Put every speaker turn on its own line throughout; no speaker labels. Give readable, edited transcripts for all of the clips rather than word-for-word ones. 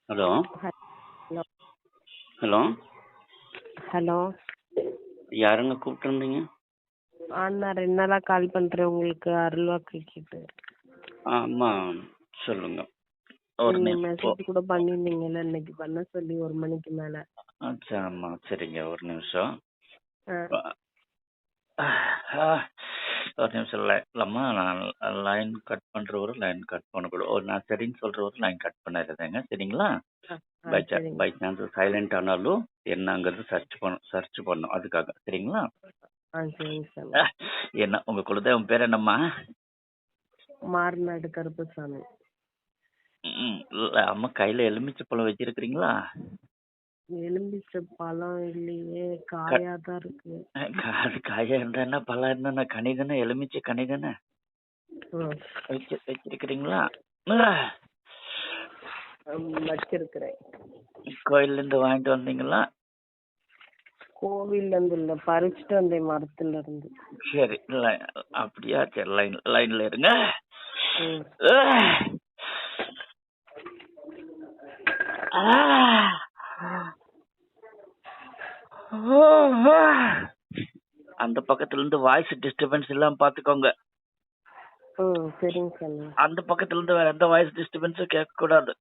Hello
hello
hello
hello
யாருங்க கூப்பிட்டுருந்தீங்க?
நான் 2 நாளா கால் பண்றேன் உங்களுக்கு அருள்வாக்கு கேட்டு.
ஆமாம், சொல்லுங்க. ஒரு
நீங்க
நிமிஷம்
மெசேஜ் கூட பண்ணியிருந்தீங்கல்ல இன்னைக்கு பண்ண சொல்லி 1 மணிக்கு மேல.
ஆமாம், சரிங்க, ஒரு நிமிஷம்.
ஆ,
ஒரு நிமிஷம் இல்லம்மா, நான் லைன் கட் பண்ணுறவரு லைன் கட் பண்ணக்கூடாது. நான் சரின்னு சொல்கிறவரு லைன் கட் பண்ணிடுறேங்க, சரிங்களா?
ஆ, சரிங்க.
பை சான்ஸ் சைலண்ட் ஆனாலும் என்னங்கிறது சர்ச் பண்ணும் அதுக்காக, சரிங்களா?
சரிங்க சாமி.
என்ன உங்கள் குலதெய்வம் பேர் என்னம்மா?
மாறுநாடு கருப்பசாமி.
இல்லை, அம்மா கையில் எலுமிச்சை பழம் வச்சிருக்கிறீங்களா?
எலும்பிச்சை பழம் இல்லையே, காயாதான் இருக்கு.
அது காயா இருந்தா பழம் இருந்தா கனி தானே, எலுமிச்சை கனி தானே. வச்சிருக்கிறீங்களா?
வச்சிருக்கிறேன்.
கோயில்ல இருந்து வாங்கிட்டு வந்தீங்களா?
கோவில்ல இருந்து இல்ல, பறிச்சுட்டு வந்தேன் மரத்துல இருந்து.
சரி, அப்படியா, சரி, லைன்ல இருங்க. அந்த பக்கத்துல இருந்து வாய்ஸ் டிஸ்டர்பன்ஸ் எல்லாம் பாத்துக்கோங்க.
சரிங்க சாமி.
அந்த பக்கத்துல இருந்து வேற எந்த வாய்ஸ் டிஸ்டர்பன்ஸும் கேட்க கூடாது.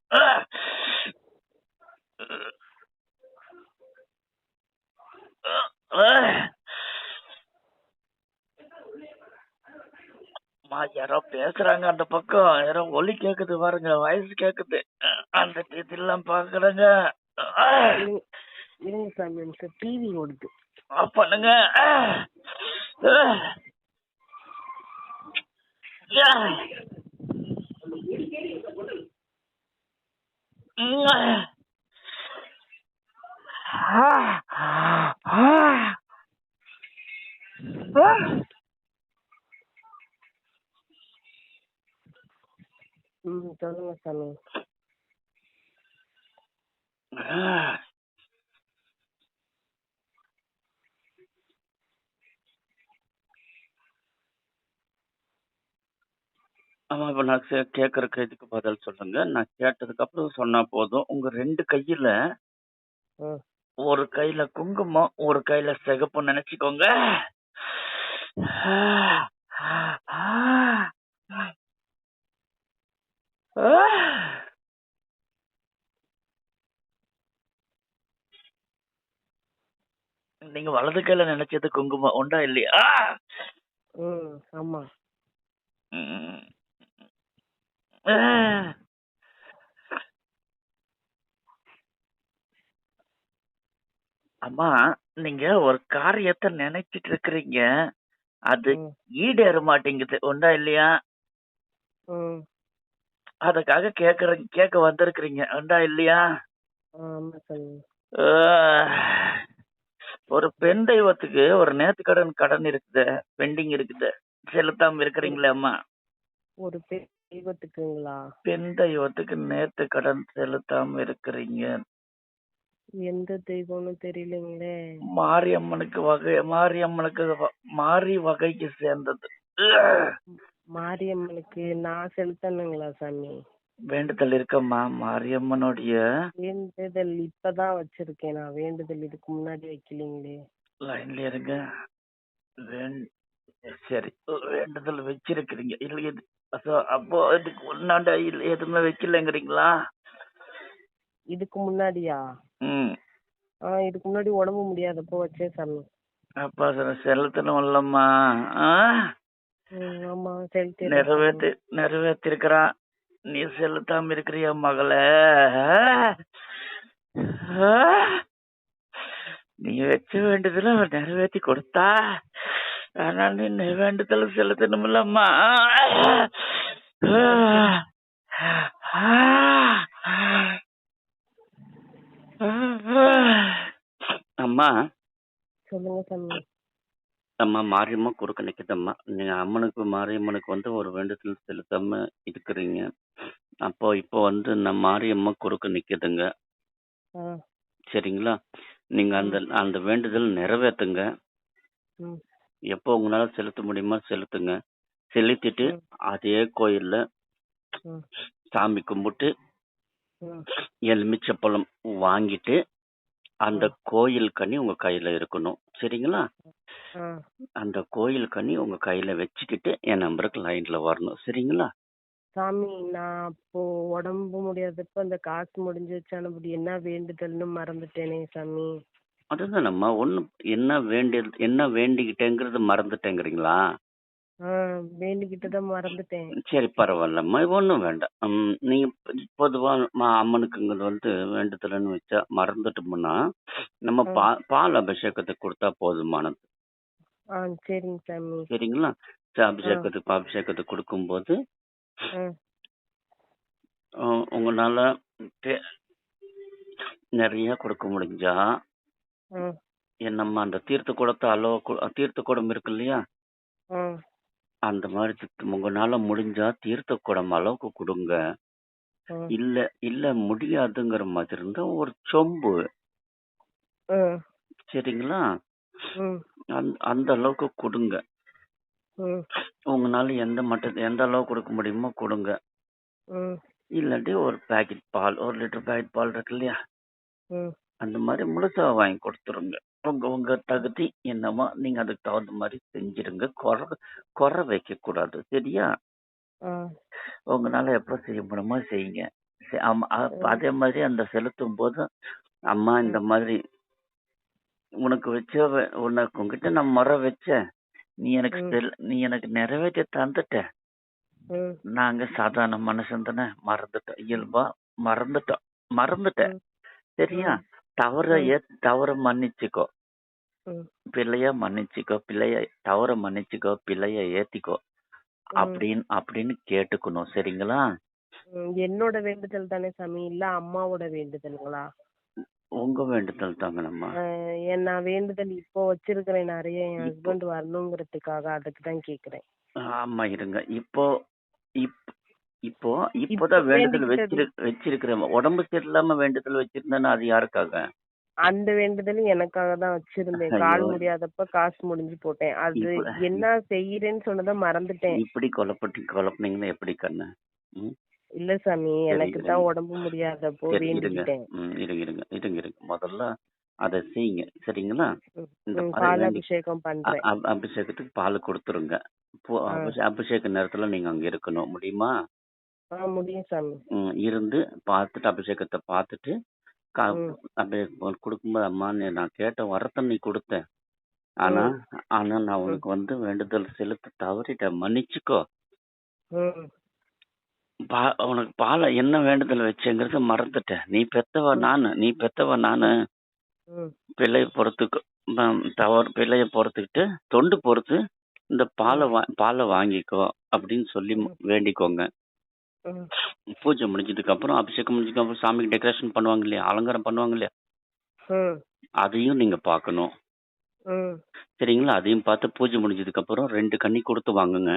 யாரோ பேசுறாங்க அந்த பக்கம், யாரோ ஒலி கேக்குது பாருங்க, வாய்ஸ் கேக்குது. அந்த இதெல்லாம் பாக்குறேங்க.
இருங்க சாமி, எனக்கு டிவி ஓடுது.
பண்ணுங்க.
சொல்லுங்க சாமி.
ஆமா, இப்ப நான் கேக்குற கேள்விக்கு பதில் சொல்லுங்க. நான் கேட்டதுக்கு அப்புறம் சொன்னா போதும். உங்க 2 கையில, ஒரு கையில குங்குமம், ஒரு கையில சிகப்பு நினைச்சுக்கோங்க. நீங்க வலது கையில நினைச்சது குங்குமம் உண்டா இல்லையா?
ஆமா.
அம்மா, நீங்க ஒரு காரியத்தை நினைச்சிட்டு இருக்கிறீங்க, அது ஈடேற மாட்டேங்குது உண்டா இல்லையா? அதுக்காக கேட்க வந்திருக்கிறீங்க உண்டா இல்லையா? ஒரு பெண் தெய்வத்துக்கு ஒரு கடன் இருக்குது, பெண்டிங் இருக்குது, செலுத்தாம இருக்கிறீங்களே அம்மா?
ஒரு தெய்வத்துக்குங்களா?
பெண் தெய்வத்துக்கு கடன் செலுத்தாம இருக்கிறீங்க.
எந்த தெய்வம்னு தெரியலங்களே.
மாரியம்மனுக்கு மாரி வகைக்கு சேர்ந்தது.
மாரியம்மனுக்கு நான் செலுத்தணுங்களா சாமி?
வேண்டுதல் இருக்கம்மா, மாரியம்மனுடைய
வேண்டுதல் இப்பதான் வச்சிருக்கேன் நான். வேண்டுதல் இதுக்கு முன்னாடி வைக்கலீங்களே.
லைன்ல இருங்க. சரி, வேண்டுதல் வச்சிருக்கிறீங்க இல்ல? அப்போ இதுக்கு முன்னாடி எதுவுமே வைக்கலங்கிறீங்களா?
இதுக்கு முன்னாடியா? இதுக்கு முன்னாடி உடம்பு முடியாதப்போ வச்சேன் சாமி. அப்பா
செலுத்தணும் இல்லம்மா?
ஆமா,
நிறைவேற்றிருக்கிறான். நீ செலுத்தாம இருக்கிறிய மகள? நீ வச்ச வேண்டுதல நிறைவேற்றி கொடுத்தா, ஆனா நீ வேண்டுதல் செலுத்தணும் இல்லம்மா? அம்மா,
சொல்லுங்க சாமி.
அம்மா, மாரியம்மா குறுக்க நிக்குதம்மா. நீங்க மாரியம்மனுக்கு ஒரு வேண்டுதல் செலுத்தாம இருக்கிறீங்க. அப்போ இப்போ மாரியம்மா குறுக்க நிக்குதுங்க, சரிங்களா? நீங்க அந்த வேண்டுதல் நிறைவேற்றுங்க. எப்போ உங்களால செலுத்த முடியுமா செலுத்துங்க. செலுத்திட்டு அதே கோயில்ல சாமி கும்பிட்டு
ம்
எலுமிச்சப்பழம் வாங்கிட்டு அந்த
ம்
கோயில் கனி உங்க கையில இருக்கணும். சரிங்களா?
ஆ
அந்த கோயில் கனி உங்க கையில வச்சுக்கிட்டு என் நம்பருக்கு லைன்ல வரணும். சரிங்களா?
சாமி, நான் அப்போ உடம்பு முடியாதப்ப அந்த காசு முடிஞ்சிருச்சு அப்படி என்ன வேண்டுதல்னு மறந்துட்டேனே சாமி.
அதுதான் நம்ம என்ன வேண்டிக்கிட்டேங்கிறது மறந்துட்டேங்கிறீங்களா?
ஆ வேண்டிக்கிட்டதை மறந்துட்டேன்.
சரி பரவாயில்லம்மா. ஒண்ணும் வேண்டாம். நீங்க பொதுவா அம்மனுக்குங்கிறது வந்து வேண்டுதல்ன்னு வச்சா மறந்துட்டோம்னா, நம்ம
ஆ
பால் அபிஷேகத்துக்கு குடுத்தா போதுமானது.
ஆ சரிங்க சாமி.
சரிங்களா?
ஆ
அபிஷேகத்துக்கு குடுக்கும்போது,
ஆ
உங்கனால தே நெறைய குடுக்க முடிஞ்சா,
ஆ
நம்ம அந்த தீர்த்த குடத்த தீர்த்த குடம் இருக்கு இல்லையா?
ஆ
அந்த மாரி உங்கனால முடிஞ்சா தீர்த்த குடம் அளவுக்கு குடுங்க.
ஆ
இல்ல முடியாதுங்கிற மாதிரி இருந்தா ஒரு சொம்பு.
ஆ
சரிங்களா?
ம்
அந்த அளவுக்கு குடுங்க.
ம்
உங்கனால எந்த அளவுக்கு குடுக்க முடியுமோ குடுங்க.
ம்
இல்லாட்டி ஒரு பாக்கெட் பால், 1 லிட்டர் பாக்கெட் பால் இருக்கு இல்லையா?
ம்
அந்த மாரி முழுசா வாங்கி குடுத்துருங்க. உங்க தகுதி என்னமோ நீங்க அதுக்கு தகுந்த மாரி செஞ்சிருங்க. கொற வைக்கக்கூடாது. சரியா?
ஆ
உங்கனால எப்ப செய்ய முடியுமோ செய்யுங்க. ஆமா.
ம்
அதே மாதிரி அந்த செலுத்தும்போது, அம்மா இந்த
ம்
மாதிரி உன்கிட்ட நான் மொற வச்சேன்.
ம்
நீ எனக்கு நிறைவேத்தி தந்துட்ட.
ம்
நாங்க சாதாரண மனுஷன் தானே. மறந்துட்டோம். இயல்பா மறந்துட்டோம். மறந்துட்டேன்.
ம்
சரியா?
ம் ம்
தவற மன்னிச்சுக்கோ.
ம்
தவற மன்னிச்சுக்கோ. பிழைய ஏத்திக்கோ.
ம்
அப்படின்னு கேட்டுக்கணும். சரிங்களா?
என்னோட வேண்டுதல் தானே சாமி, இல்ல அம்மாவோட வேண்டுதல்களா?
உங்க வேண்டுதல் தாங்க நம்ம.
நான் வேண்டுதல் இப்போ வச்சிருக்கிறேன் நிறைய, என்
இப்போ
ஹஸ்பண்ட் வரணுங்கிறதுக்காக, அதுக்கு தான் கேக்குறேன்.
ஆமா இருங்க. இப்போ இப் இப்போ
இப்போ
இப்போதான் வேண்டுதல்
வேண்டிக்கிட்டது
வச்சிருக்கிறேன். உடம்பு சரியில்லாம வேண்டுதல் வச்சிருந்தேன்னா அது யாருக்காக?
அந்த வேண்டுதலும் எனக்காக தான் வச்சிருந்தேன்.
ஐயோ!
கால் முடியாதப்ப காசு முடிஞ்சு போட்டேன். அது
இப்ப
என்ன செய்யறேன்னு சொன்னதை மறந்துட்டேன்.
இப்படி குழப்பினீங்கன்னா எப்படி கண்ணு? ம்.
இல்ல சாமி,
சரி
எனக்கு
இருங்க.
தான் உடம்பு முடியாதப்போ
சரி இருங்க.
வேண்டிக்கிட்டேன்.
இருங்க. முதல்ல அத செய்யுங்க. சரிங்களா? இந்த மாரி
பால் அபிஷேகம் பண்றேன்.
அபிஷேகத்துக்கு பால் குடுத்துருங்க.
ஆ
அபிஷேக நேரத்துல நீங்க அங்க இருக்கணும். முடியுமா?
முடியும் சாமி.
இருந்து பார்த்துட்டு அபிஷேகத்த பார்த்துட்டு, கா
ம்
அப்படியே குடுக்கும்போது, அம்மா நான் கேட்ட வரத்த நீ குடுத்த. ஆனா
ம்
ஆனா நான்
ம்
உனக்கு வந்து வேண்டுதல் செலுத்த தவறிட்டேன். மன்னிச்சுக்கோ.
ம்
உனக்கு என்ன வேண்டுதல் வச்சேங்கிறத மறந்துட்டேன்.
ம்
நீ பெத்தவ நானு.
ம்
பிள்ளைய பொறுத்துக்கோ. பிள்ளைய பொறுத்துக்கிட்டு, தொண்டு பொறுத்து இந்த
ம்
பால வாங்கிக்கோ அப்படின்னு சொல்லி
ம்
வேண்டிக்கோங்க.
ம்
பூஜை முடிஞ்சதுக்கு அப்புறம், அபிஷேகம் முடிஞ்சதுக்கு அப்புறம் சாமிக்கு டெக்கரேஷன் பண்ணுவாங்க இல்லையா? அலங்காரம் பண்ணுவாங்க இல்லையா?
ம்
அதையும் நீங்க பார்க்கணும்.
ம்
சரிங்களா? அதையும் பார்த்து பூஜை முடிஞ்சதுக்கு அப்புறம் 2 கன்னி குடுத்து வாங்குங்க.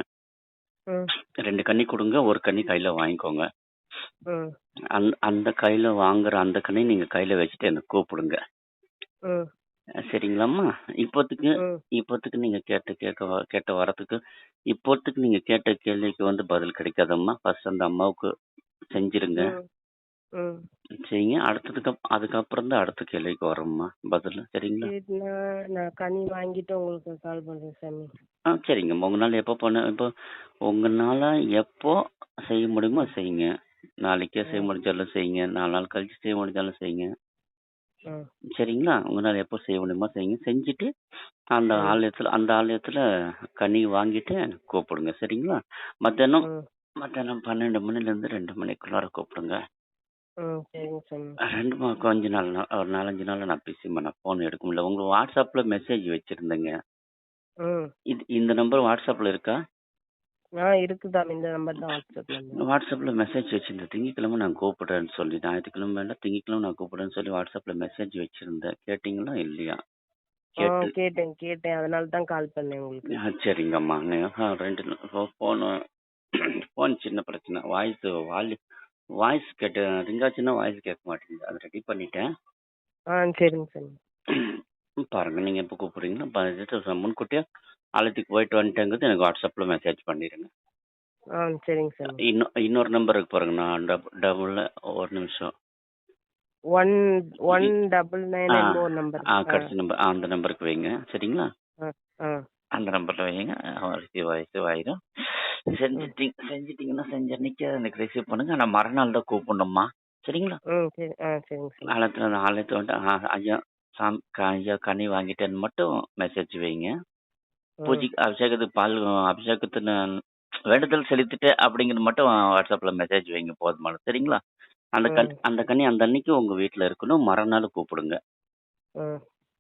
ம்
2 கன்னி குடுங்க. 1 கன்னி கையில வாங்கிக்கோங்க.
ம்
அந்த கையில வாங்குற அந்த கன்னிய நீங்க கையில வச்சுட்டு என்ன கூப்பிடுங்க.
ம்
சரிங்களாம்மா? இப்போதைக்கு
ம்
இப்போதைக்கு நீங்க கேட்ட வரத்துக்கு இப்போதைக்கு நீங்க கேட்ட கேள்விக்கு வந்து பதில் கிடைக்காதம்மா. ஃபர்ஸ்ட் அந்த அம்மாவுக்கு செஞ்சிருங்க.
ம் ம்
செய்யுங்க. அதுக்கப்புறம் தான் அடுத்த கேள்விக்கு வரோம்மா பதில். சரிங்களா?
சரி, நான் கனி வாங்கிட்டு உங்களுக்கு கால் பண்றேன் சாமி.
சரிங்கம்மா. உங்கனால எப்போ செய்ய முடியுமோ
ம்
செய்யுங்க. நாளைக்கே செய்ய
ம்
முடிஞ்சாலும் செய்யுங்க. 4 நாள் கழிச்சு செய்ய முடிஞ்சாலும் செய்யுங்க.
ம்
சரிங்களா? உங்கனால எப்போ செய்ய முடியுமோ செய்யுங்க. செஞ்சுட்டு
ம்
அந்த ஆலயத்துல கனி வாங்கிட்டு எனக்கு கூப்பிடுங்க. சரிங்களா? மத்தியானம்
ம்
மத்தியானம் 12 மணிலேருந்து 2 மணிக்குள்ளார கூப்பிடுங்க.
சரிங்க சாமி.
2 கொஞ்ச நாள் ஒரு 4, 5 நாள்ல நான் பிஸிம்மா. நான் ஃபோன் எடுக்க முடியல. உங்க வாட்ஸ்அப்ல மெசேஜ் வச்சிருந்தேங்க.
ம்
இந்த நம்பர் வாட்ஸ்அப்ல இருக்கா?
இருக்கு சாமி, இந்த நம்பர் தான் வாட்ஸ்அப் நம்பர்.
வாட்ஸ்அப்ல மெசேஜ் வச்சிருந்தேன். திங்கட்கிழமை நான் கூப்பிடுறேன்னு சொல்லி. ஞாயிற்றுக்கிழமை வேண்டாம், திங்கட்கிழமை நான் கூப்பிடுறேன்னு சொல்லி வாட்ஸ்அப்ல மெசேஜ் வச்சிருந்தேன். கேட்டீங்களா இல்லையா? கேட்டு
கேட்டேன், அதனால தான் கால் பண்ணேன் உங்களுக்கு.
சரிங்கம்மா. நீங்க 2 ஃபோனு ஃபோன் சின்ன பிரச்சனை. வாய்ஸ் ரிங் ஆச்சுன்னா வாய்ஸ் கேட்க மாட்டேங்குது. அதை ரெடி பண்ணிட்டேன்.
சரிங்க சாமி.
பாருங்க நீங்க எப்போ கூப்பிடுறீங்களோ முன்கூட்டியே ஆலயத்துக்கு போயிட்டு வந்துட்டேங்கிறது எனக்கு வாட்ஸ்அப்ல மெசேஜ் பண்ணிடுங்க.
ஆ சரிங்க சாமி.
இன்னொரு நம்பருக்கு பாருங்க. நான் டபுள் ஒரு நிமிஷம்.
199
ஆ
என்னமோ ஒரு நம்பர்.
கடைசி நம்பர் அந்த நம்பருக்கு வைங்க. சரிங்களா?
ஆ ஆ
அந்த நம்பர்ல வைங்க. ரிசீவ் ஆயிரும். செஞ்சிட்டீங்கன்னா செஞ்ச அன்னைக்கு எனக்கு ரிசீவ் பண்ணுங்க. ஆனால் மறுநாள் தான் கூப்பிடணும்மா. சரிங்களா?
ம் சரி சரிங்க சாமி.
ஆலயத்தில் வந்து ஐயா ஐயா கனி வாங்கிட்டேன்னு மட்டும் மெசேஜ் வைங்க. பூஜைக்கு அபிஷேகத்துக்கு பால் அபிஷேகത്തിന് வேண்டுதல் செலுத்திட்டேன் அப்படிங்கிறது மட்டும் வாட்ஸ்அப்பில் மெசேஜ் வைங்க போதுமானது. சரிங்களா? அந்த கனி அந்த அன்னைக்கு உங்கள் வீட்டில் இருக்கணும். மறுநாள் கூப்பிடுங்க.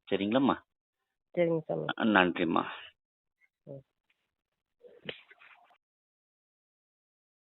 சரிங்களாம்மா?
சரிங்க சாமி.
நன்றிம்மா.